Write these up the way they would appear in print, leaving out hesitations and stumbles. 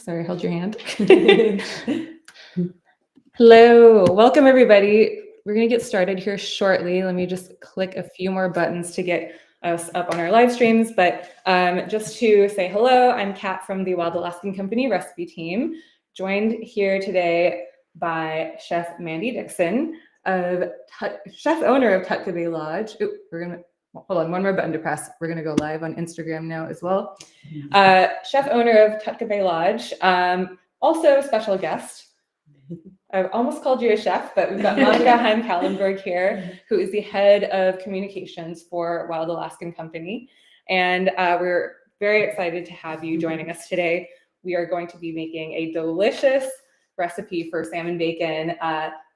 Sorry, hold your hand. Hello, welcome everybody. We're gonna get started here shortly. Let me just click a few more buttons to get us up on our live streams. But just to say hello, I'm Kat from the Wild Alaskan Company recipe team, joined here today by Chef Mandy Dixon, chef owner of Tutka Bay Lodge. Ooh, we're gonna hold on, one more button to press. We're gonna go live on Instagram now as well. Chef owner of Tutka Bay Lodge, also a special guest. I've almost called you a chef, but we've got Monica Heim-Kallenberg here, who is the head of communications for Wild Alaskan Company. And we're very excited to have you joining us today. We are going to be making a delicious recipe for salmon bacon.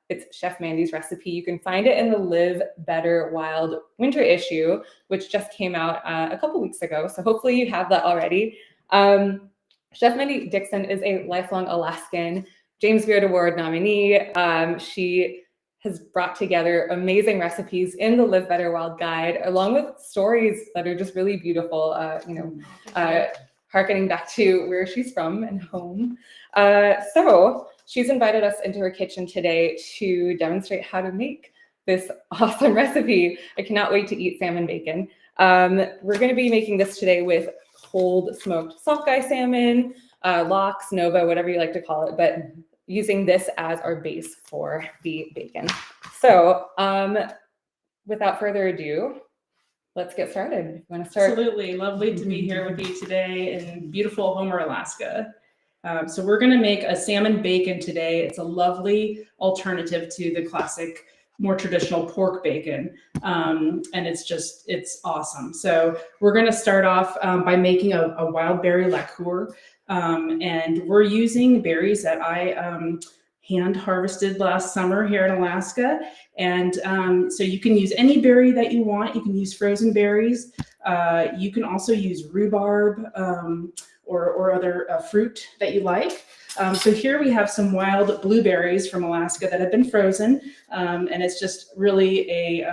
It's Chef Mandy's recipe. You can find it in the Live Better Wild winter issue, which just came out a couple weeks ago. So hopefully you have that already. Chef Mandy Dixon is a lifelong Alaskan James Beard Award nominee. She has brought together amazing recipes in the Live Better Wild Guide, along with stories that are just really beautiful, harkening back to where she's from and home. So she's invited us into her kitchen today to demonstrate how to make this awesome recipe. I cannot wait to eat salmon bacon. We're going to be making this today with cold smoked sockeye salmon, lox, nova, whatever you like to call it, but using this as our base for the bacon. So without further ado, let's get started. You want to start? Absolutely. Lovely to be here with you today in beautiful Homer, Alaska. So we're going to make a salmon bacon today. It's a lovely alternative to the classic, more traditional pork bacon. And it's awesome. So we're going to start off by making a wild berry liqueur. And we're using berries that I hand harvested last summer here in Alaska. And so you can use any berry that you want. You can use frozen berries. You can also use rhubarb or other fruit that you like. So here we have some wild blueberries from Alaska that have been frozen. And it's just really a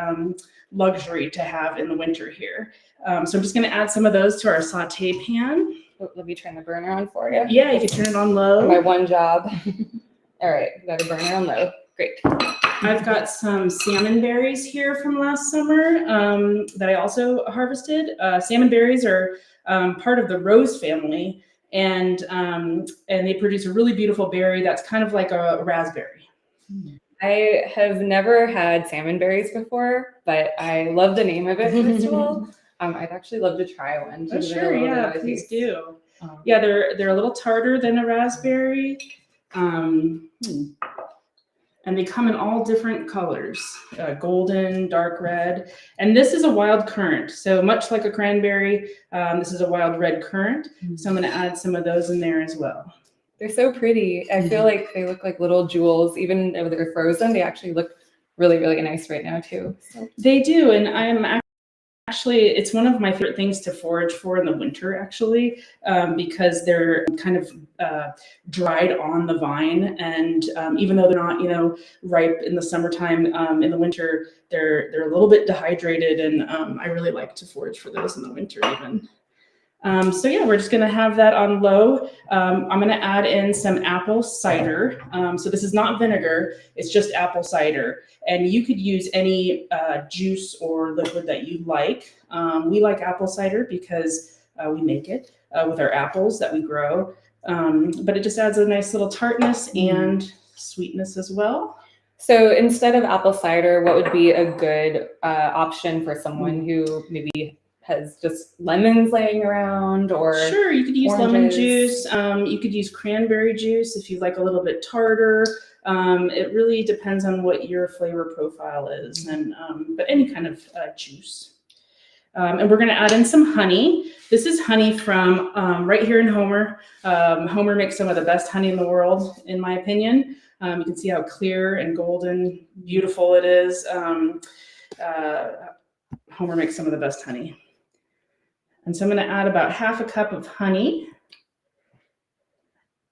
luxury to have in the winter here. So I'm just going to add some of those to our saute pan. Let me turn the burner on for you. Yeah, you can turn it on low. My one job. All right, got a burner on low. Great. I've got some salmon berries here from last summer that I also harvested. Salmon berries are part of the rose family, and they produce a really beautiful berry that's kind of like a raspberry. I have never had salmon berries before, but I love the name of it, first of all. I'd actually love to try one. Oh, sure, yeah, please do. Yeah, they're a little tartar than a raspberry, and they come in all different colors, golden, dark red, and this is a wild currant. So much like a cranberry, this is a wild red currant. So I'm going to add some of those in there as well. They're so pretty. I feel like they look like little jewels. Even though they're frozen, they actually look really, really nice right now too. So. They do, and I'm actually, it's one of my favorite things to forage for in the winter, actually, because they're kind of dried on the vine, and even though they're not, ripe in the summertime, in the winter they're a little bit dehydrated, and I really like to forage for those in the winter even. So yeah, we're just going to have that on low. I'm going to add in some apple cider. So this is not vinegar, it's just apple cider. And you could use any juice or liquid that you like. We like apple cider because we make it with our apples that we grow. But it just adds a nice little tartness and sweetness as well. So instead of apple cider, what would be a good option for someone who maybe has just lemons laying around? Or sure, you could use oranges. Lemon juice. You could use cranberry juice if you like a little bit tartar. It really depends on what your flavor profile is, and but any kind of juice. And we're going to add in some honey. This is honey from right here in Homer. Homer makes some of the best honey in the world, in my opinion. You can see how clear and golden, beautiful it is. Homer makes some of the best honey. And so I'm going to add about half a cup of honey.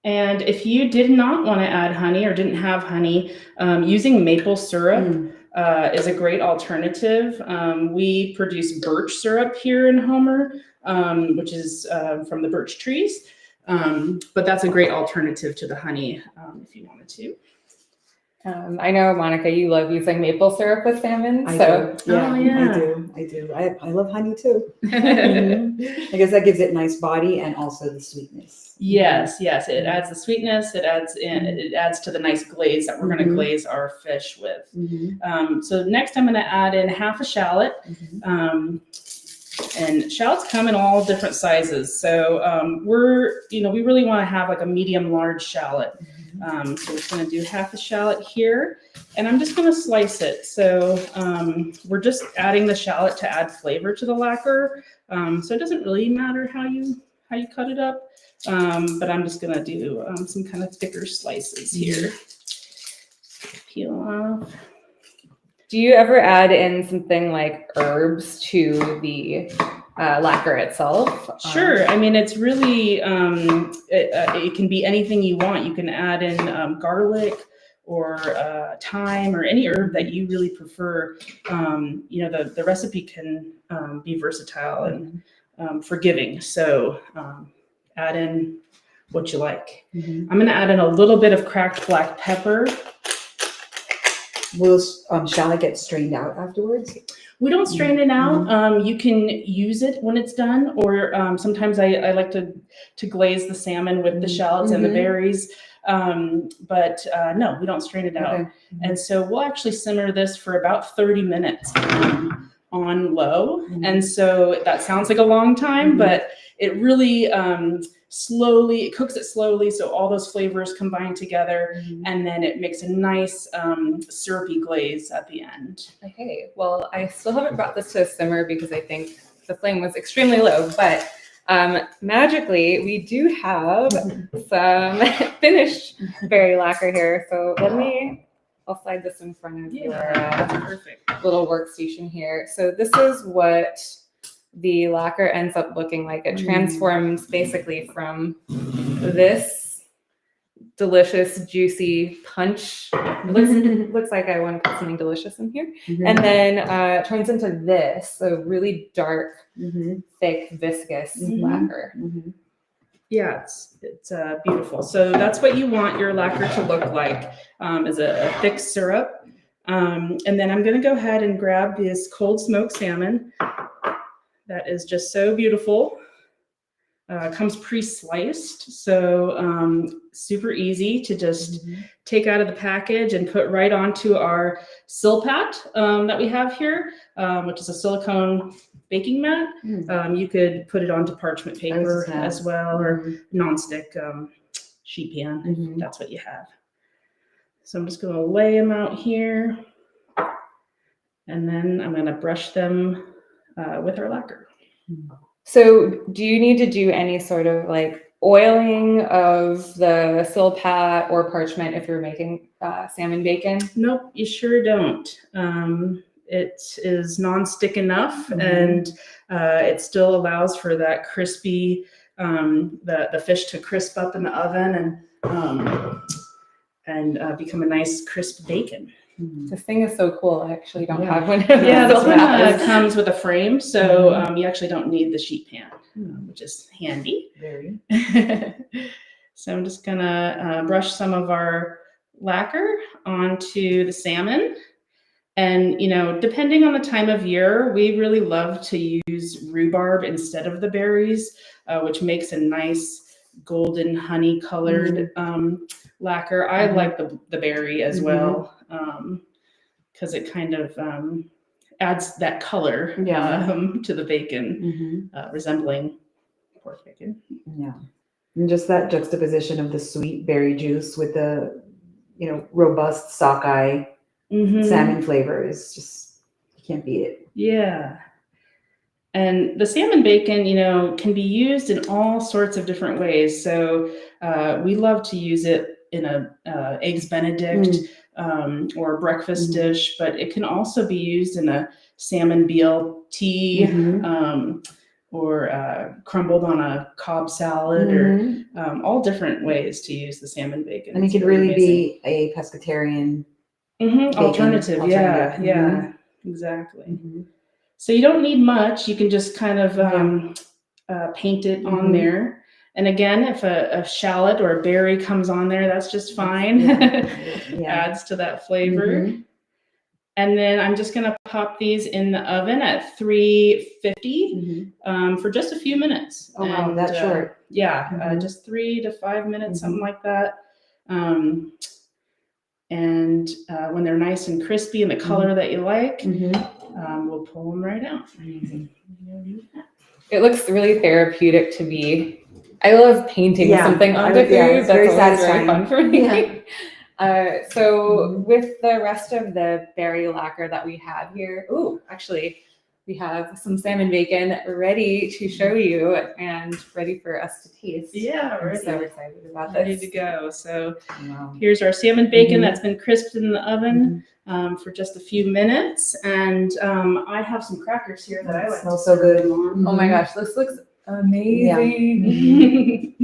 And if you did not want to add honey or didn't have honey, using maple syrup is a great alternative. We produce birch syrup here in Homer, which is from the birch trees. But that's a great alternative to the honey if you wanted to. I know, Monica, you love using maple syrup with salmon. I So do. Yeah, Oh, yeah. I do. I love honey too. Mhm. I guess that gives it nice body and also the sweetness. Yes, it adds the sweetness. It adds to the nice glaze that we're going to glaze our fish with. So next, I'm going to add in half a shallot. And shallots come in all different sizes. So we really want to have like a medium large shallot. So we're going to do half a shallot here, and I'm just going to slice it. So we're just adding the shallot to add flavor to the lacquer. So it doesn't really matter how you cut it up, but I'm just going to do some kind of thicker slices here. Peel off. do you ever add in something like herbs to the lacquer itself? Sure. I mean, it's really, it can be anything you want. You can add in garlic or thyme or any herb that you really prefer. The recipe can be versatile and forgiving. So add in what you like. I'm going to add in a little bit of cracked black pepper. Will shallot get strained out afterwards? We don't strain it out. You can use it when it's done, or sometimes I like to glaze the salmon with the shallots and the berries. But no, we don't strain it out. Okay. And so we'll actually simmer this for about 30 minutes on low. And so that sounds like a long time, but it really it cooks it slowly, so all those flavors combine together, and then it makes a nice syrupy glaze at the end. Okay, well, I still haven't brought this to a simmer because I think the flame was extremely low, but magically we do have some finished berry lacquer here. So I'll slide this in front of your perfect little workstation here. So this is what the lacquer ends up looking like. It transforms basically from this delicious, juicy punch. Looks like I want to put something delicious in here. And then turns into this, a really dark, thick, viscous lacquer. Yeah, it's beautiful. So that's what you want your lacquer to look like, is a thick syrup. And then I'm going to go ahead and grab this cold smoked salmon. That is just so beautiful. Comes pre-sliced, so super easy to just take out of the package and put right onto our silpat that we have here, which is a silicone baking mat. You could put it onto parchment paper as well, or nonstick sheet pan if that's what you have. So I'm just going to lay them out here, and then I'm going to brush them with our lacquer. So do you need to do any sort of like oiling of the silpat or parchment if you're making salmon bacon? Nope, you sure don't. It is non-stick enough, and it still allows for that crispy, the fish to crisp up in the oven and become a nice crisp bacon. This thing is so cool. I actually don't have one. Yeah, this one comes with a frame, so you actually don't need the sheet pan, which is handy. Very. So I'm just gonna brush some of our lacquer onto the salmon. And, depending on the time of year, we really love to use rhubarb instead of the berries, which makes a nice golden honey colored lacquer. I like the berry as well, because it kind of adds that color to the bacon, resembling pork bacon. Yeah. And just that juxtaposition of the sweet berry juice with the, robust sockeye salmon flavor is just, you can't beat it. Yeah. And the salmon bacon, can be used in all sorts of different ways. So we love to use it in a eggs Benedict or breakfast dish, but it can also be used in a salmon BLT or crumbled on a Cobb salad, or all different ways to use the salmon bacon. And it could really be a pescatarian alternative. Yeah, exactly. So you don't need much. You can just kind of paint it on there, And again, if a shallot or a berry comes on there, that's just fine. Yeah. Adds to that flavor. Mhm. And then I'm just gonna pop these in the oven at 350 for just a few minutes. Oh wow, And, that short. Yeah, Mhm. just 3 to 5 minutes, something like that. And when they're nice and crispy and the color that you like, we'll pull them right out. Amazing. It looks really therapeutic to me. I love painting something onto food. It's That's very always satisfying. very fun for me. Yeah. So with the rest of the berry lacquer that we have here, actually, we have some salmon bacon ready to show you and ready for us to taste. Yeah, I'm ready. so excited about Ready this. to go. So Wow. here's our salmon bacon that's been crisped in the oven for just a few minutes. And I have some crackers here that I like. Smells so good. Oh my gosh, this looks amazing.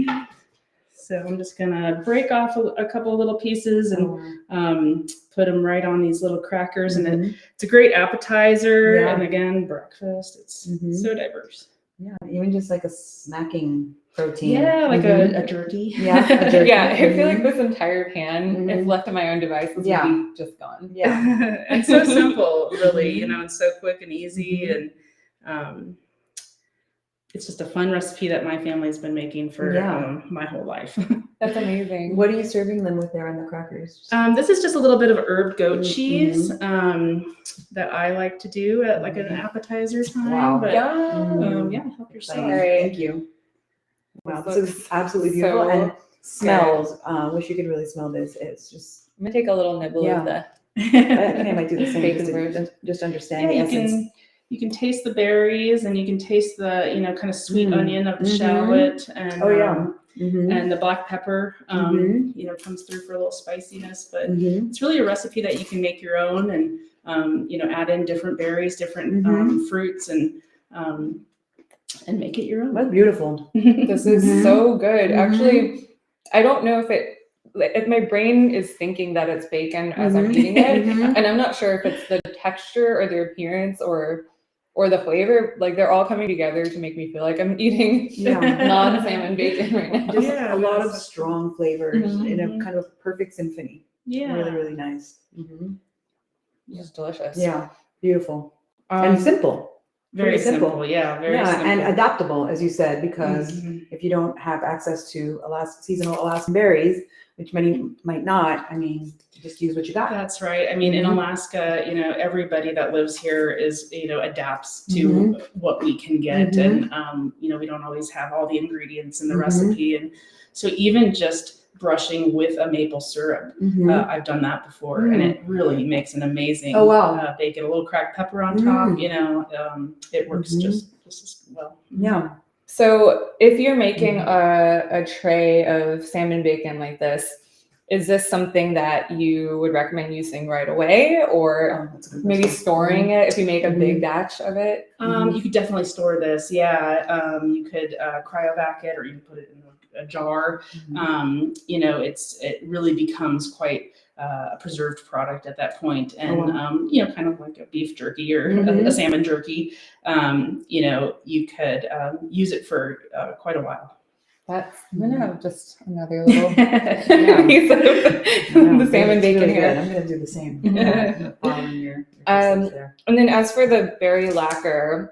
So I'm just gonna break off a couple little pieces and put them right on these little crackers. And it's a great appetizer. Yeah. And again, breakfast. It's so diverse. Yeah, even just like a snacking protein. Yeah, like a jerky. Yeah, a jerky. Yeah, I feel like this entire pan, if left to my own devices, would be just gone. Yeah. And so simple, really, you know, and so quick and easy. And it's just a fun recipe that my family's been making for my whole life. That's amazing. What are you serving them with there on the crackers? This is just a little bit of herb goat cheese that I like to do at like an appetizer time. Wow. But yeah, help yourself. All right. Thank you. Wow, This this is absolutely beautiful and smells. Wish you could really smell this. It's just. I'm gonna take a little nibble of the I think I might do the same. bacon version. Just understand the Yeah, essence. you can taste the berries and you can taste the kind of sweet onion of the shallot and and the black pepper comes through for a little spiciness. But it's really a recipe that you can make your own and add in different berries, different fruits and make it your own. That's beautiful. This is so good. Actually, I don't know if my brain is thinking that it's bacon as I'm eating it, and I'm not sure if it's the texture or the appearance or the flavor. Like they're all coming together to make me feel like I'm eating non-salmon bacon right now. Just a lot of strong flavors in a kind of perfect symphony. Yeah, Really, really nice. Just delicious. Yeah, beautiful and simple. very Pretty simple. simple. Yeah, very simple. And adaptable, as you said, because if you don't have access to seasonal Alaskan berries, which many might not, I mean, just use what you got. That's right. I mean, in Alaska, everybody that lives here is, adapts to what we can get. And, we don't always have all the ingredients in the recipe. And so even just brushing with a maple syrup, I've done that before, and it really makes an amazing bacon. A little cracked pepper on top, it works just as well. Yeah. So if you're making a tray of salmon bacon like this, is this something that you would recommend using right away, or maybe storing it if you make a big batch of it? You could definitely store this. Yeah, you could cryovac it, or you can put it in a jar. It really becomes quite a preserved product at that point, and kind of like a beef jerky or a salmon jerky. You could use it for quite a while. I'm gonna have just another little piece of the salmon bacon really here. I'm gonna do the same. Following your there. And then as for the berry lacquer,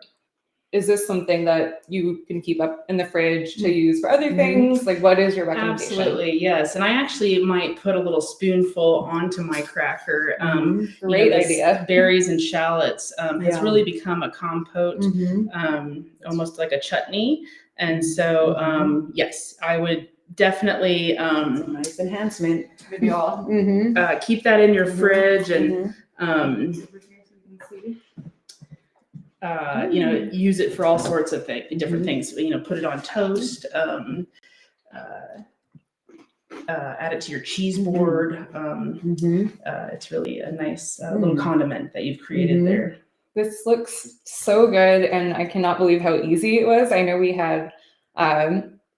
is this something that you can keep up in the fridge to use for other things? Like, what is your recommendation? Absolutely, yes. And I actually might put a little spoonful onto my cracker. Great idea. Berries and shallots has really become a compote, almost like a chutney. And so, yes, I would definitely It's a nice enhancement. Maybe all. keep that in your fridge and use it for all sorts of different things. Put it on toast. Add it to your cheese board. It's really a nice little condiment that you've created there. This looks so good, and I cannot believe how easy it was. I know we had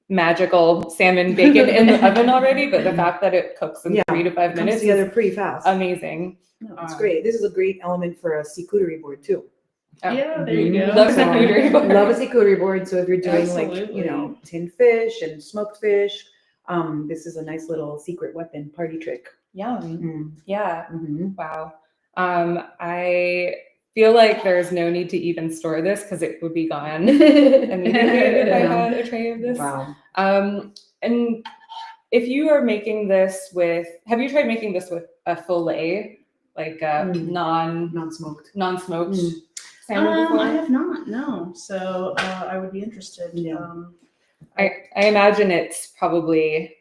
magical salmon bacon in the oven already, but the fact that it cooks in 3 to 5 minutes together is pretty fast. amazing. No, it's great. This is a great element for a charcuterie board too. Yeah, there you go. Love a charcuterie board. Love a charcuterie board. So if you're doing like, Absolutely. tinned fish and smoked fish, this is a nice little secret weapon party trick. Yum. Yeah. Mhm. Wow. I feel like there's no need to even store this because it would be gone immediately if I had a tray of this. Wow. And if you are making this with, have you tried making this with a fillet, like a Non-smoked. non-smoked salmon before? I have not, no. So I would be interested. Yeah. I imagine it's probably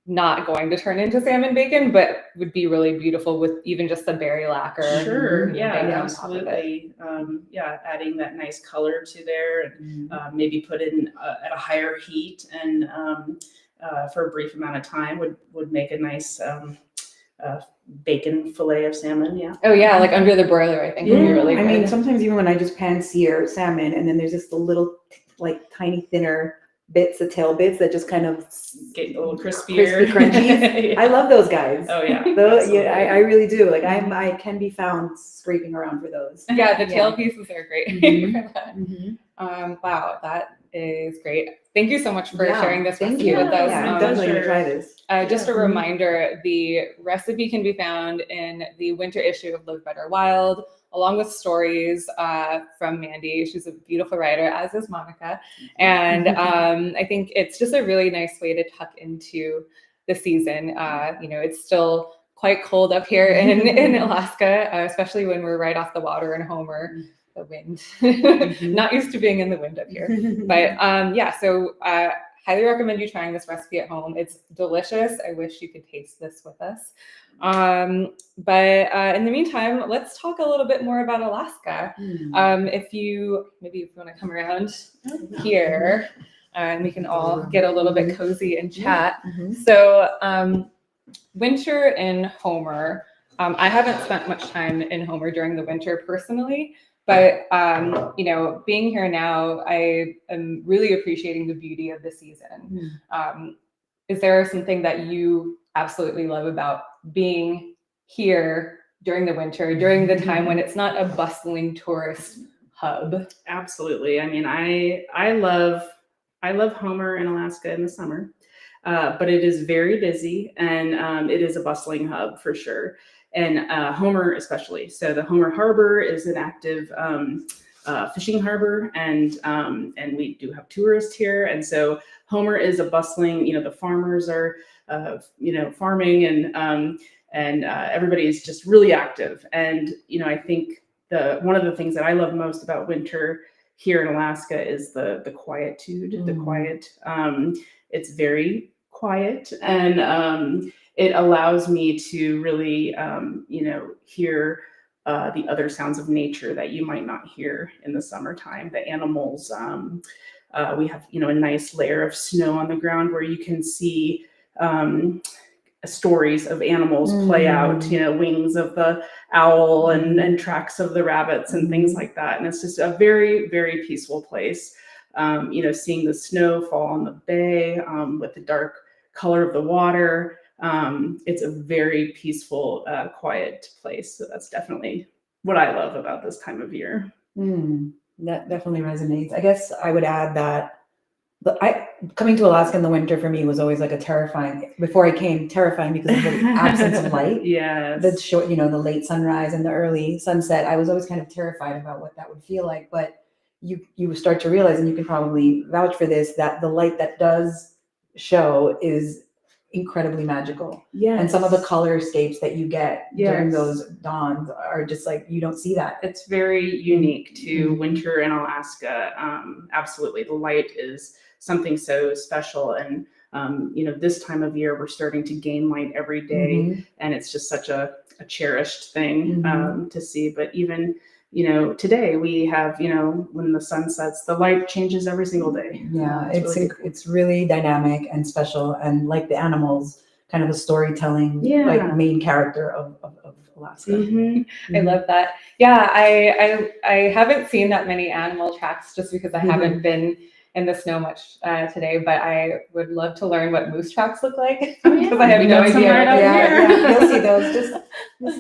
not going to turn into salmon bacon, but would be really beautiful with even just the berry lacquer. Sure. and Yeah, bacon on top of it. absolutely. Adding that nice color to there, and maybe put it in at a higher heat and for a brief amount of time would make a nice bacon fillet of salmon. Yeah. Oh yeah, like under the broiler, I think would be really good. I mean, sometimes even when I just pan sear salmon, and then there's just the little, like tiny thinner bits, the tail bits that just kind of Get a little crispier. crispy, crunchy. Yeah. I love those guys. Oh yeah. I really do. Like I can be found scraping around for those. Yeah, the tail pieces are great Mhm. for that. Mhm. Wow, that is great. Thank you so much for Yeah, sharing this thank recipe you. with us. Yeah, I'm Um, definitely sure. gonna try this. Just a Yeah. reminder, the recipe can be found in the winter issue of Live Better Wild, along with stories from Mandy. She's a beautiful writer, as is Monica. And I think it's just a really nice way to tuck into the season. It's still quite cold up here in Alaska, especially when we're right off the water in Homer. The wind. Not used to being in the wind up here. But so highly recommend you trying this recipe at home. It's delicious. I wish you could taste this with us. But in the meantime, let's talk a little bit more about Alaska. If you want to come around here, and we can all get a little bit cozy and chat. So winter in Homer. I haven't spent much time in Homer during the winter personally. But, being here now, I am really appreciating the beauty of the season. Is there something that you absolutely love about being here during the winter, during the time when it's not a bustling tourist hub? Absolutely. I mean, I love Homer in Alaska in the summer, but it is very busy and it is a bustling hub for sure. And Homer especially. So the Homer Harbor is an active fishing harbor, and we do have tourists here. And so Homer is a bustling. The farmers are farming, and everybody is just really active. And I think one of the things that I love most about winter here in Alaska is the quietude, the quiet. It's very quiet, and it allows me to really, hear the other sounds of nature that you might not hear in the summertime. The animals, we have, a nice layer of snow on the ground where you can see stories of animals play out, wings of the owl and tracks of the rabbits and things like that. And it's just a very, very peaceful place. Seeing the snow fall on the bay with the dark color of the water. It's a very peaceful, quiet place. So that's definitely what I love about this time of year. That definitely resonates. I guess I would add that coming to Alaska in the winter for me was always like before I came, terrifying because of the absence of light. Yes. The short, the late sunrise and the early sunset. I was always kind of terrified about what that would feel like. But you start to realize, and you can probably vouch for this, that the light that does show is incredibly magical. Yes. And some of the color escapes that you get during those dawns are just like, you don't see that. It's very unique to winter in Alaska. Absolutely. The light is something so special. And, this time of year, we're starting to gain light every day. And it's just such a cherished thing to see. But even, today we have, when the sun sets, the light changes every single day. Yeah, it's really really dynamic and special, and like the animals, kind of a storytelling, like main character of Alaska. I love that. Yeah, I haven't seen that many animal tracks just because I haven't been in the snow much today, but I would love to learn what moose tracks look like because I have no idea. Right Yeah, you'll see those. Just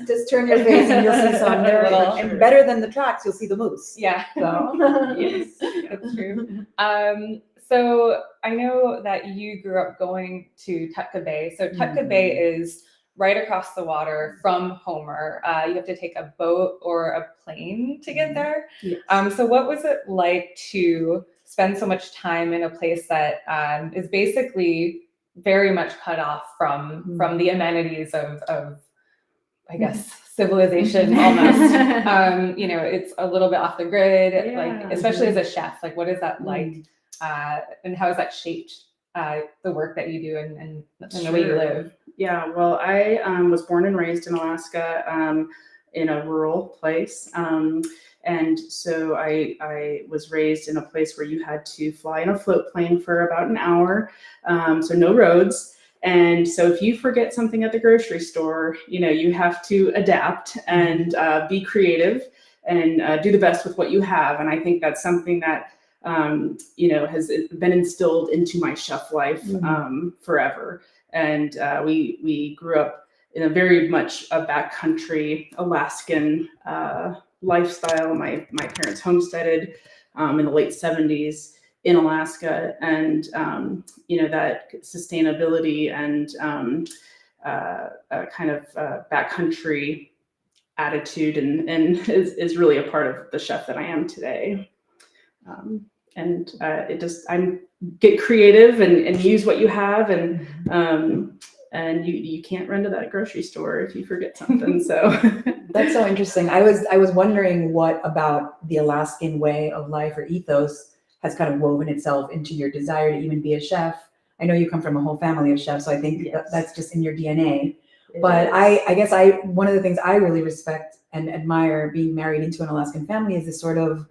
Just turn your face and you'll see some there. Little- And better than the tracks, you'll see the moose. Yeah. So. Yes. That's true. So I know that you grew up going to Tutka Bay. So Tutka Bay is right across the water from Homer. You have to take a boat or a plane to get there. Yes. So what was it like to spend so much time in a place that is basically very much cut off from the amenities of I guess civilization almost. You know, it's a little bit off the grid, Yeah. like especially as a chef. Like, what is that like, and how has that shaped the work that you do and the way you Sure. live? Yeah, well, I was born and raised in Alaska, in a rural place. And so I was raised in a place where you had to fly in a float plane for about an hour, so no roads. And so if you forget something at the grocery store, you know, you have to adapt and be creative and do the best with what you have. And I think that's something that, you know, has been instilled into my chef life forever. And we grew up in a very much a backcountry Alaskan lifestyle. My parents homesteaded in the late 70s in Alaska, and you know, that sustainability and kind of backcountry attitude and is really a part of the chef that I am today. And it just get creative and use what you have, and you can't run to that grocery store if you forget something. So That's so interesting. I was wondering what about the Alaskan way of life or ethos has kind of woven itself into your desire to even be a chef. I know you come from a whole family of chefs, so I think Yes. that's just in your DNA. But I guess one of the things I really respect and admire being married into an Alaskan family is this sort of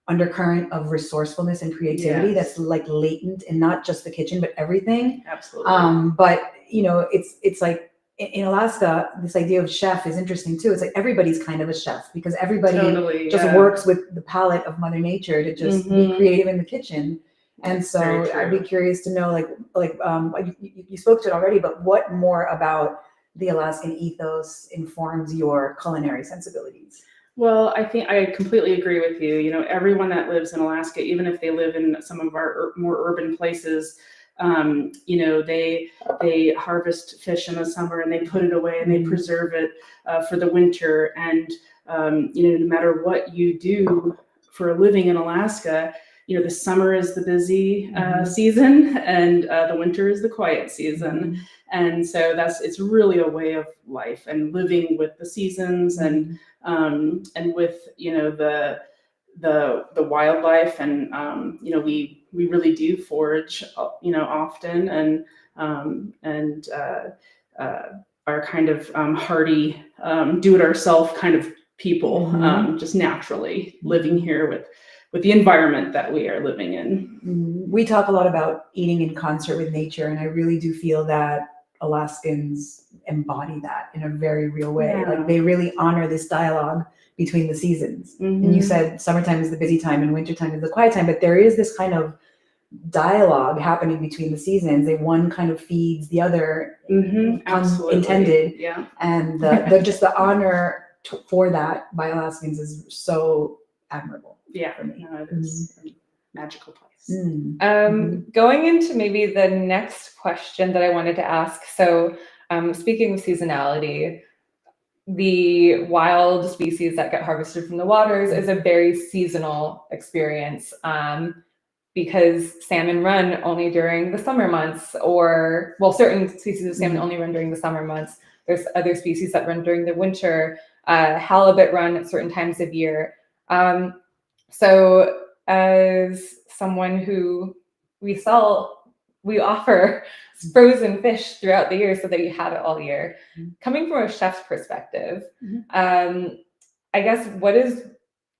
undercurrent of resourcefulness and creativity that's like latent in not just the kitchen, but everything. Absolutely. But you know, it's like in Alaska, this idea of chef is interesting too. It's like everybody's kind of a chef because everybody Totally, just yeah. works with the palette of Mother Nature to just be creative in the kitchen. And That's so very I'd be true. curious to know, you spoke to it already, but what more about the Alaskan ethos informs your culinary sensibilities? Well, I think I completely agree with you. You know, everyone that lives in Alaska, even if they live in some of our more urban places, you know, they harvest fish in the summer and they put it away and they preserve it for the winter. And you know, no matter what you do for a living in Alaska, you know, the summer is the busy season, and the winter is the quiet season. And so it's really a way of life and living with the seasons and with, you know, the wildlife, and you know, we really do forage, you know, often, and are kind of hardy, do-it-ourself kind of people, just naturally living here with the environment that we are living in. We talk a lot about eating in concert with nature, and I really do feel that Alaskans embody that in a very real way. Yeah. Like they really honor this dialogue between the seasons. And you said summertime is the busy time and wintertime is the quiet time, but there is this kind of dialogue happening between the seasons. One kind of feeds the other, Absolutely. intended. Yeah. And the honor for that by Alaskans is so admirable. Yeah, no, it is a magical place. Going into maybe the next question that I wanted to ask. So speaking of seasonality, the wild species that get harvested from the waters is a very seasonal experience, because salmon run only during the summer months, or well, certain species of salmon only run during the summer months. There's other species that run during the winter. Halibut run at certain times of year. So as someone who we offer frozen fish throughout the year so that you have it all year. Coming from a chef's perspective, I guess, what has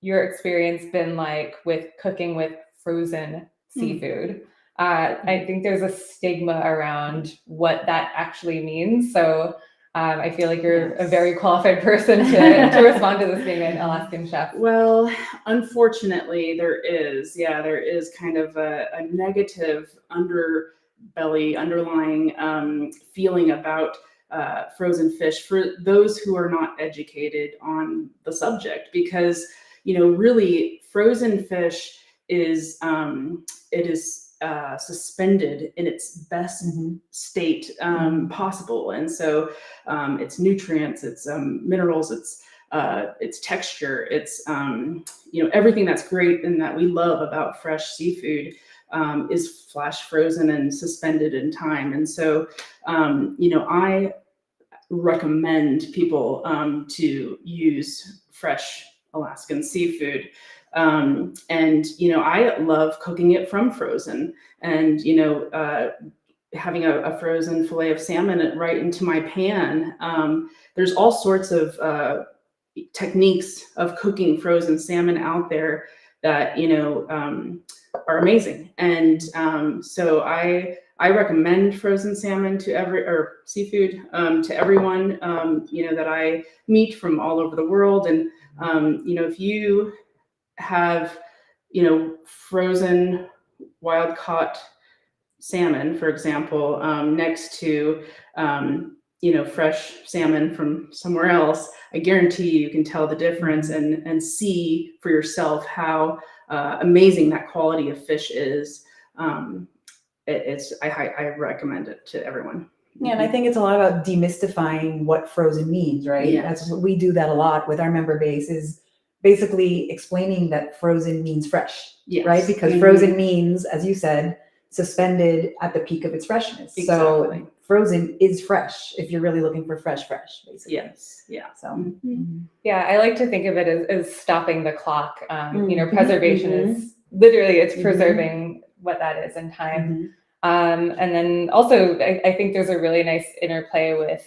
your experience been like with cooking with frozen seafood? I think there's a stigma around what that actually means. So I feel like you're a very qualified person to respond to this, being an Alaskan chef. Well, unfortunately, there is kind of a negative underlying feeling about frozen fish for those who are not educated on the subject, because really frozen fish is suspended in its best state possible, and so its nutrients, its minerals, its texture, its everything that's great and that we love about fresh seafood is flash frozen and suspended in time. And so I recommend people to use fresh Alaskan seafood. And I love cooking it from frozen, and having a frozen fillet of salmon right into my pan. There's all sorts of techniques of cooking frozen salmon out there that are amazing, and so I recommend frozen salmon to seafood to everyone that I meet from all over the world. And if you have frozen wild caught salmon, for example, next to fresh salmon from somewhere else, I guarantee you can tell the difference and see for yourself how amazing that quality of fish is. I recommend it to everyone. Yeah, and I think it's a lot about demystifying what frozen means, right? Yes. That's what we do that a lot with our member base, is basically explaining that frozen means fresh, Yes. right? Because frozen means, as you said, suspended at the peak of its freshness. Exactly. So frozen is fresh if you're really looking for fresh, basically. Yes. Yeah. So Yeah, I like to think of it as stopping the clock. Preservation is literally, it's preserving what that is in time. And then also, I think there's a really nice interplay with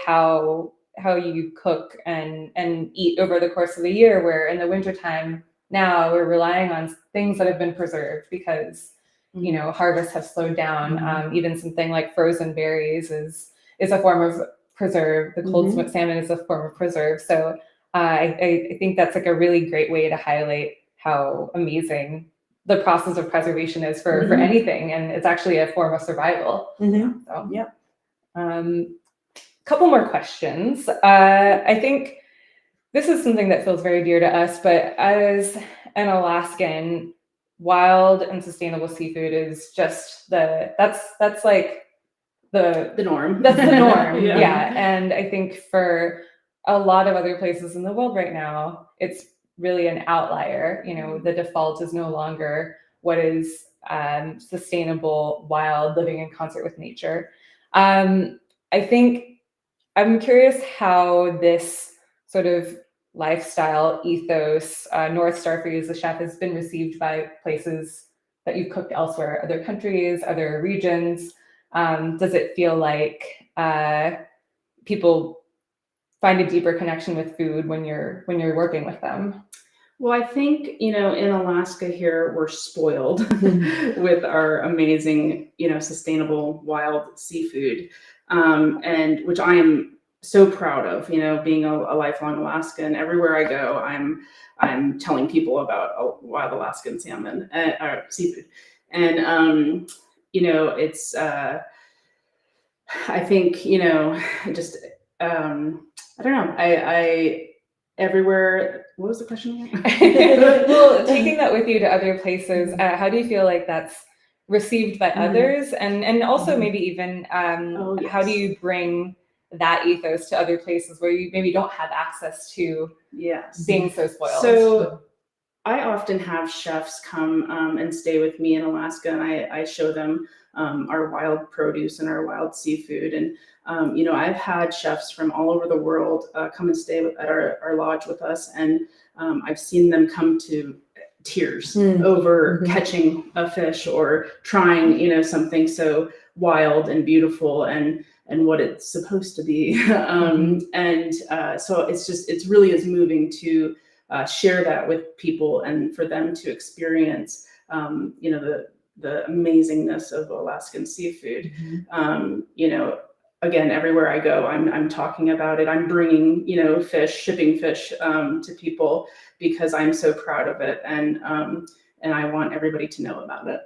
how you cook and eat over the course of the year, where in the wintertime now we're relying on things that have been preserved because harvests have slowed down. Even something like frozen berries is a form of preserve. The cold smoked salmon is a form of preserve. So I think that's like a really great way to highlight how amazing the process of preservation is for anything, and it's actually a form of survival. So, couple more questions. I think this is something that feels very dear to us, but as an Alaskan, wild and sustainable seafood is just that's like the norm. That's the norm. Yeah. Yeah. And I think for a lot of other places in the world right now, it's really an outlier. The default is no longer what is sustainable, wild, living in concert with nature. I think I'm curious how this sort of lifestyle ethos, North Star for you as a chef, has been received by places that you've cooked elsewhere, other countries, other regions. Does it feel like people find a deeper connection with food when you're working with them? Well, I think, in Alaska here, we're spoiled with our amazing, sustainable wild seafood, and which I am so proud of, being a lifelong Alaskan. Everywhere I go, I'm telling people about wild Alaskan salmon, or seafood. And, it's, I think, just, I don't know, I everywhere. What was the question again? Well, taking that with you to other places, how do you feel like that's received by others, and also maybe even how do you bring that ethos to other places where you maybe don't have access to being so spoiled? So I often have chefs come and stay with me in Alaska, and I show them our wild produce and our wild seafood. And I've had chefs from all over the world come and stay at our lodge with us, and I've seen them come to tears over catching a fish or trying something so wild and beautiful and what it's supposed to be. And so it's really is moving to share that with people and for them to experience the amazingness of Alaskan seafood. Again, everywhere I go, I'm talking about it. I'm bringing, shipping fish to people because I'm so proud of it, and I want everybody to know about it.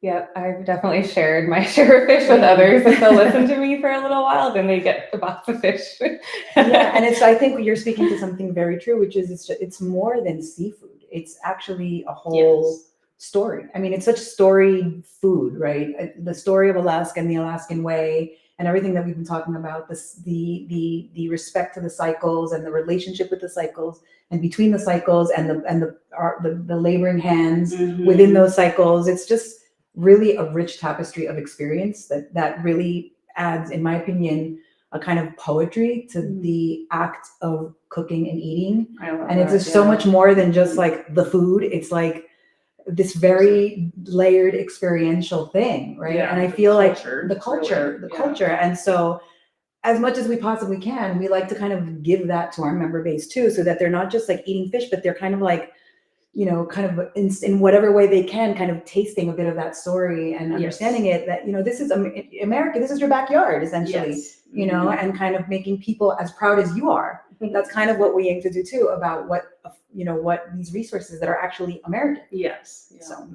Yep, I've definitely shared my share of fish with others. If they'll listen to me for a little while, then they get the box of fish. Yeah, and I think you're speaking to something very true, which is it's more than seafood. It's actually a whole story. I mean, it's such storied food, right? The story of Alaska and the Alaskan way, and everything that we've been talking about. The respect to the cycles and the relationship with the cycles, and between the cycles and the laboring hands within those cycles. It's just really a rich tapestry of experience that really adds, in my opinion, a kind of poetry to the act of cooking and eating. And it's just so much more than just like the food. It's like this very layered experiential thing, right? Yeah, and I feel like culture, the culture, really, the culture. And so as much as we possibly can, we like to kind of give that to our member base too, so that they're not just like eating fish, but they're kind of like, you know, kind of in whatever way they can, kind of tasting a bit of that story and understanding it, that, you know, this is America, this is your backyard, essentially, you know, and kind of making people as proud as you are. That's kind of what we aim to do too, about what, you know, what these resources that are actually American. Yes. Yeah. So,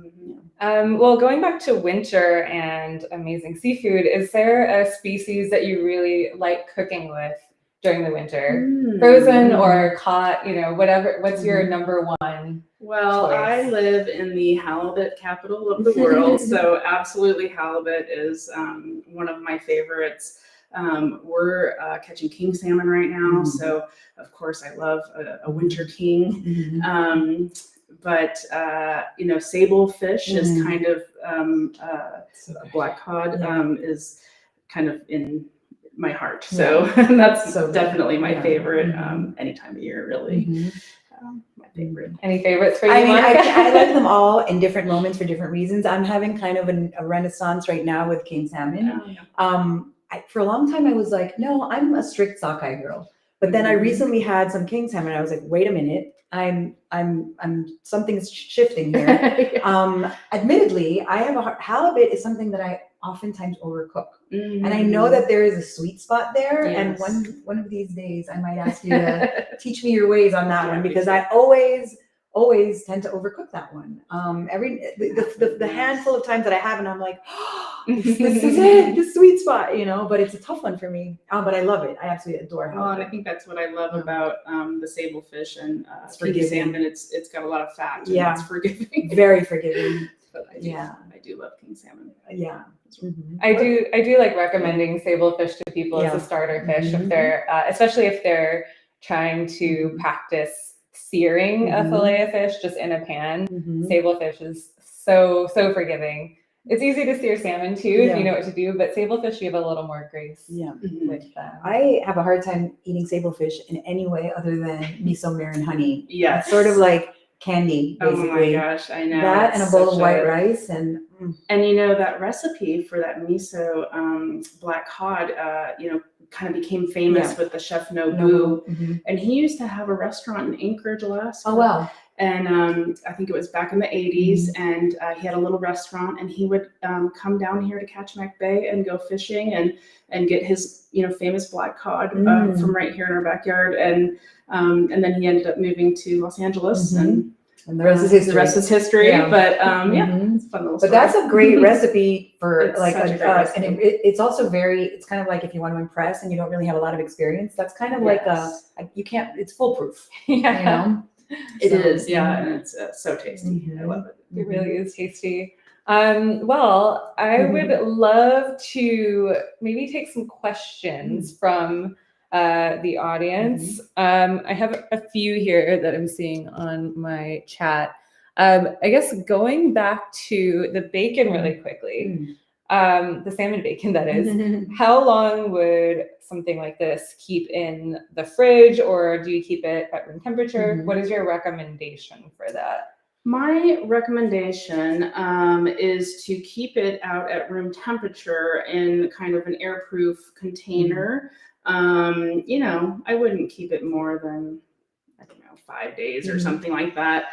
Well, going back to winter and amazing seafood, is there a species that you really like cooking with during the winter? Frozen or caught, you know, whatever. What's your number one? Well, choice? I live in the halibut capital of the world, so absolutely halibut is one of my favorites. We're catching king salmon right now, so of course I love a winter king. But you know, sable fish is kind of black cod is kind of in my heart. So that's definitely my favorite any time of year, really. My favorite. Any favorites for you, I mean, Monica? I like them all in different moments for different reasons. I'm having kind of a renaissance right now with king salmon. For a long time I was like, no, I'm a strict sockeye girl. But then I recently had some king salmon. I was like, wait a minute, I'm something's shifting here. Admittedly, I have halibut is something that I oftentimes overcook. And I know that there is a sweet spot there. And one of these days I might ask you to teach me your ways on that one, because I always tend to overcook that one. The handful of times that I have, and I'm like, oh, this is it, the sweet spot, you know, but it's a tough one for me. But I love it. I absolutely adore halibut. Well, and I think that's what I love about the sable fish and king salmon. It's got a lot of fat. And it's forgiving. Very forgiving. But I do love king salmon. Yeah. I do like recommending sable fish to people as a starter fish if they're, especially if they're trying to practice searing a fillet of fish just in a pan. Sable fish is so forgiving. It's easy to sear salmon too if you know what to do, but sable fish you have a little more grace. With that. I have a hard time eating sable fish in any way other than miso mirin honey. Yeah, it's sort of like candy, basically. Oh my gosh, I know. That and a bowl of white rice and you know, that recipe for that miso black cod, you know, kind of became famous with the chef Nobu. And he used to have a restaurant in Anchorage, Alaska. Oh wow. And I think it was back in the 80s, and he had a little restaurant, and he would come down here to Kachemak Bay and go fishing and get his, you know, famous black cod from right here in our backyard. And then he ended up moving to Los Angeles, and the rest is history. The rest is history. But it's a fun little story. But that's a great recipe for It's like such a great recipe. and it's also it's kind of like if you want to impress and you don't really have a lot of experience, that's kind of like you can't, it's foolproof. You know. It is, and it's so tasty. I love it. It really is tasty. Well, I would love to maybe take some questions from the audience. I have a few here that I'm seeing on my chat. I guess going back to the bacon really quickly, the salmon bacon, that is, how long would something like this keep in the fridge, or do you keep it at room temperature? What is your recommendation for that? My recommendation is to keep it out at room temperature in kind of an airproof container. You know, I wouldn't keep it more than, I don't know, 5 days or something like that.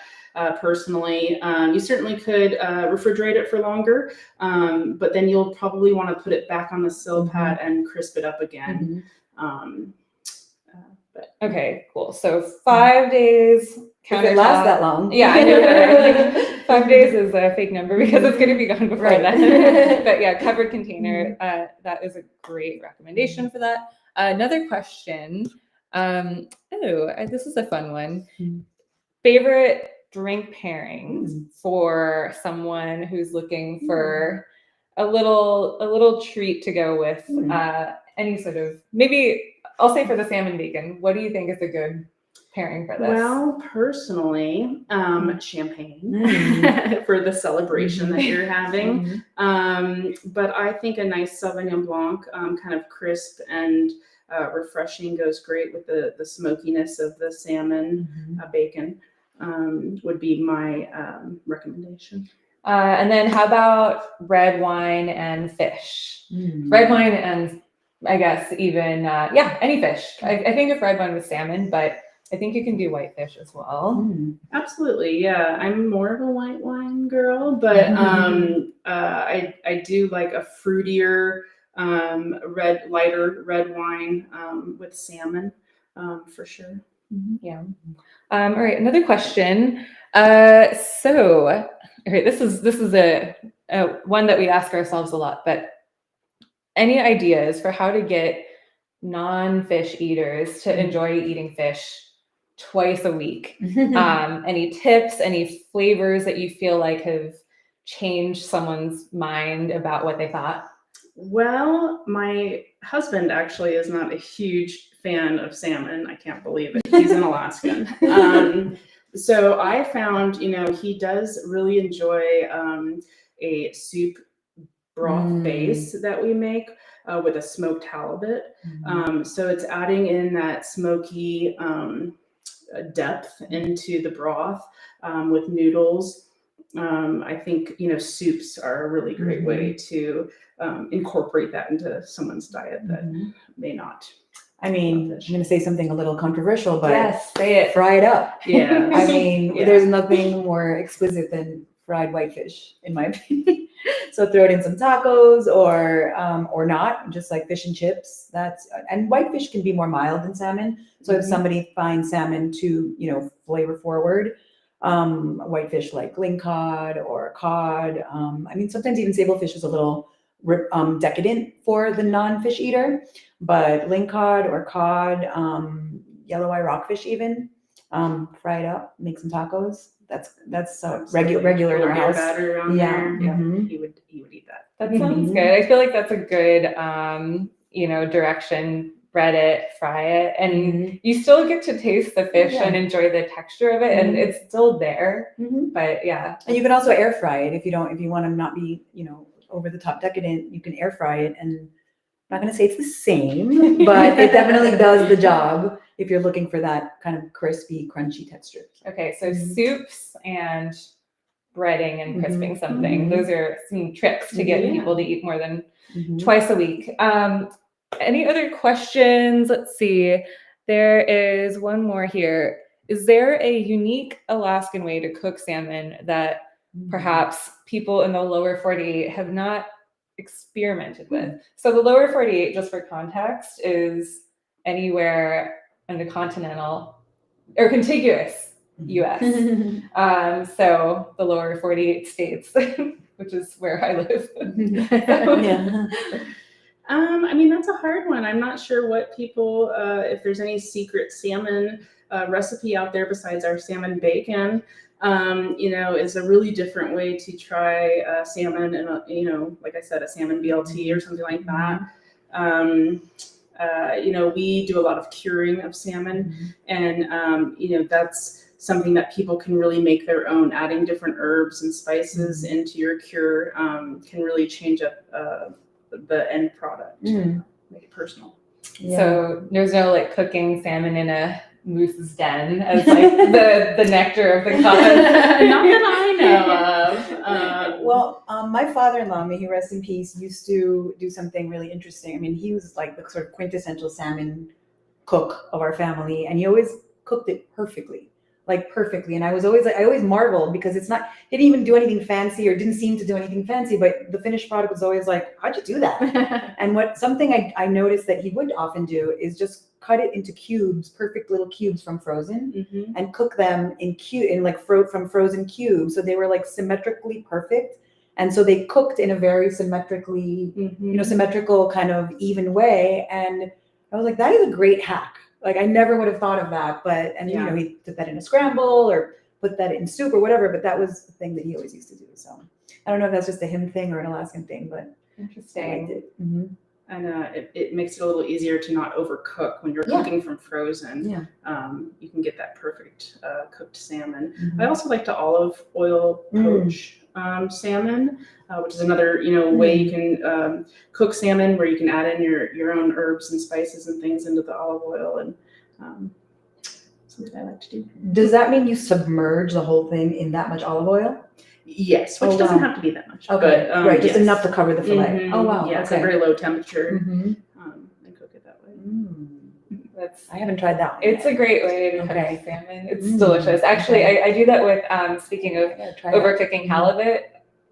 Personally, you certainly could refrigerate it for longer, but then you'll probably want to put it back on the silpat and crisp it up again. Okay, cool. So 5 days If it lasts that long. Yeah, I know that. Like 5 days is a fake number because it's going to be gone before Right. then. But yeah, covered container. That is a great recommendation for that. Another question. This is a fun one. Favorite drink pairings for someone who's looking for a little treat to go with any sort of, maybe I'll say for the salmon bacon. What do you think is a good pairing for this? Well, personally, champagne for the celebration that you're having. But I think a nice Sauvignon Blanc, kind of crisp and refreshing, goes great with the smokiness of the salmon bacon. Would be my recommendation. And then how about red wine and fish? Red wine and I guess even, any fish. I think of red wine with salmon, but I think you can do white fish as well. Absolutely, yeah. I'm more of a white wine girl, but I do like a fruitier, lighter red wine with salmon, for sure. Yeah. All right. Another question. All right. This is a one that we ask ourselves a lot. But any ideas for how to get non-fish eaters to enjoy eating fish twice a week? Any tips? Any flavors that you feel like have changed someone's mind about what they thought? Well, my husband actually is not a huge fan of salmon. I can't believe it. He's an Alaskan. So I found, he does really enjoy a soup broth base that we make with a smoked halibut. So it's adding in that smoky depth into the broth with noodles. I think, soups are a really great way to incorporate that into someone's diet that may not. I mean, I'm going to say something a little controversial, but yes, say it. Fry it up. Yeah. I mean, there's nothing more exquisite than fried whitefish, in my opinion. So throw it in some tacos or not, just like fish and chips. And whitefish can be more mild than salmon. So if somebody finds salmon too, flavor forward, whitefish like lingcod or cod. I mean, sometimes even sablefish is a little decadent for the non-fish eater, but lingcod or cod, yellow eye rockfish even, fry it up, make some tacos. That's regular in our house. Batter around there. Yeah, he would eat that. That sounds good. I feel like that's a good direction. Bread it, fry it, and you still get to taste the fish and enjoy the texture of it, and it's still there. But yeah, and you can also air fry it if you want to not be over the top decadent. You can air fry it, and I'm not going to say it's the same, but it definitely does the job if you're looking for that kind of crispy, crunchy texture. Okay, so soups and breading and crisping something. Those are some tricks to get people to eat more than twice a week. Any other questions? Let's see. There is one more here. Is there a unique Alaskan way to cook salmon that perhaps people in the lower 48 have not experimented with? So the lower 48, just for context, is anywhere in the continental or contiguous US. So the lower 48 states, which is where I live. I mean, that's a hard one. I'm not sure what people, if there's any secret salmon recipe out there besides our salmon bacon, is a really different way to try salmon and, like I said, a salmon BLT or something like that. We do a lot of curing of salmon, and, that's something that people can really make their own. Adding different herbs and spices into your cure can really change up the end product, make it personal. So there's no like cooking salmon in a moose's den as like the nectar of the gods. Not that I know of. Well, my father-in-law, may he rest in peace, used to do something really interesting. I mean, he was like the sort of quintessential salmon cook of our family, and he always cooked it perfectly. And I always marveled because he didn't even do anything fancy or didn't seem to do anything fancy, but the finished product was always like, how'd you do that? And something I noticed that he would often do is just cut it into cubes, perfect little cubes from frozen, Mhm. and cook them in like from frozen cubes. So they were like symmetrically perfect. And so they cooked in a very symmetrically, Mhm. symmetrical kind of even way. And I was like, that is a great hack. Like I never would have thought of that, but, and Yeah. he put that in a scramble or put that in soup or whatever, but that was the thing that he always used to do. So I don't know if that's just a him thing or an Alaskan thing, but I liked Interesting. it. Mm-hmm. And it makes it a little easier to not overcook when you're Yeah. cooking from frozen. Yeah. You can get that perfect cooked salmon. Mm-hmm. I also like to olive oil poach salmon, which is another way you can cook salmon, where you can add in your own herbs and spices and things into the olive oil, and something I like to do. Does that mean you submerge the whole thing in that much olive oil? Yes, which doesn't have to be that much. Okay, but, right, just yes. enough to cover the fillet. Mhm. Oh wow, Yeah, it's okay. a very low temperature, Mhm. and cook it that way. That's I haven't tried that one. It's a great way to cook Okay. salmon. It's delicious. Actually, I do that with speaking of overcooking halibut.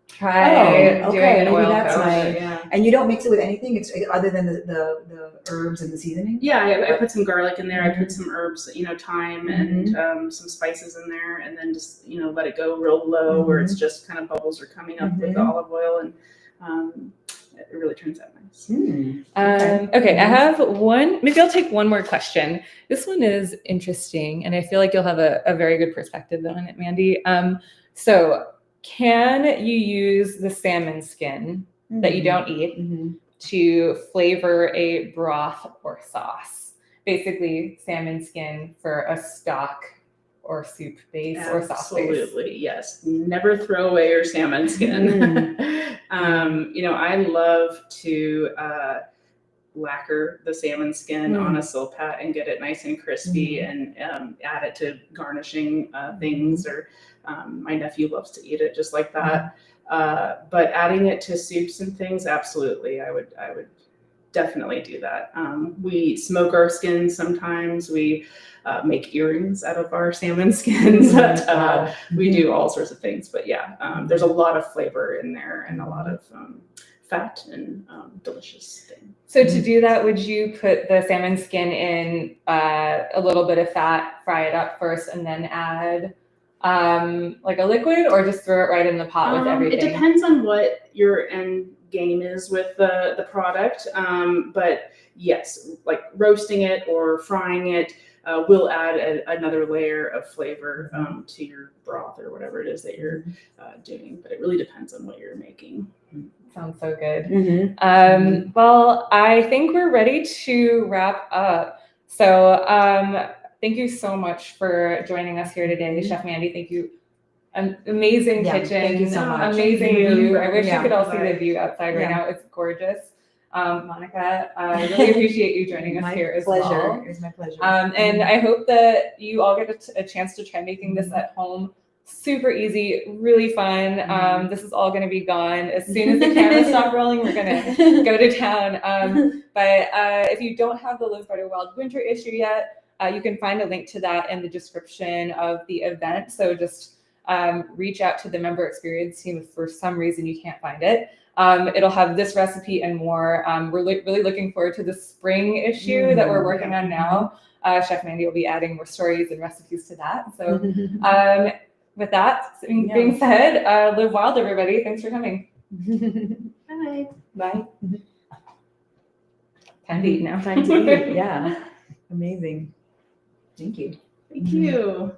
Try Oh, doing okay, an maybe oil that's poach. my- Yeah. And you don't mix it with anything, it's other than the herbs and the seasoning? Yeah, I put some garlic in there. I Mhm. put some herbs, thyme and some spices in there, and then just let it go real low, where it's just kind of bubbles are coming up with the olive oil, and it really turns out nice. Okay, I have one. Maybe I'll take one more question. This one is interesting, and I feel like you'll have a very good perspective on it, Mandy. So, can you use the salmon skin that you don't eat to flavor a broth or sauce? Basically, salmon skin for a stock or soup base or sauce base. Absolutely, yes. Never throw away your salmon skin. I love to lacquer the salmon skin on a silpat and get it nice and crispy, and add it to garnishing things, or my nephew loves to eat it just like that. But adding it to soups and things, absolutely, I would definitely do that. We smoke our skins sometimes. We make earrings out of our salmon skins. We do all sorts of things. But yeah, there's a lot of flavor in there and a lot of fat and delicious thing. So to do that, would you put the salmon skin in a little bit of fat, fry it up first, and then add like a liquid, or just throw it right in the pot with everything? It depends on what your end game is with the product. But yes, like roasting it or frying it will add another layer of flavor to your broth or whatever it is that you're doing. But it really depends on what you're making. Sounds so good. Well, I think we're ready to wrap up. So thank you so much for joining us here today, Chef Mandy. Thank you. An amazing kitchen. Thank you so much. Amazing view. I wish you could all see Bye. the view outside right now. It's gorgeous. Monica, I really appreciate you joining us here as well. It was my pleasure. And I hope that you all get a chance to try making this at home. Super easy, really fun. This is all going to be gone as soon as the cameras stop rolling. We're going to go to town. But if you don't have the Live Better Wild Winter issue yet, you can find a link to that in the description of the event. So just reach out to the member experience team if for some reason you can't find it. It'll have this recipe and more. We're really looking forward to the spring issue that we're working on now. Chef Mandy will be adding more stories and recipes to that. So with that being said, live wild, everybody. Thanks for coming. Bye. Bye. Time to eat now. Time to eat. Yeah. Amazing. Thank you. Thank you.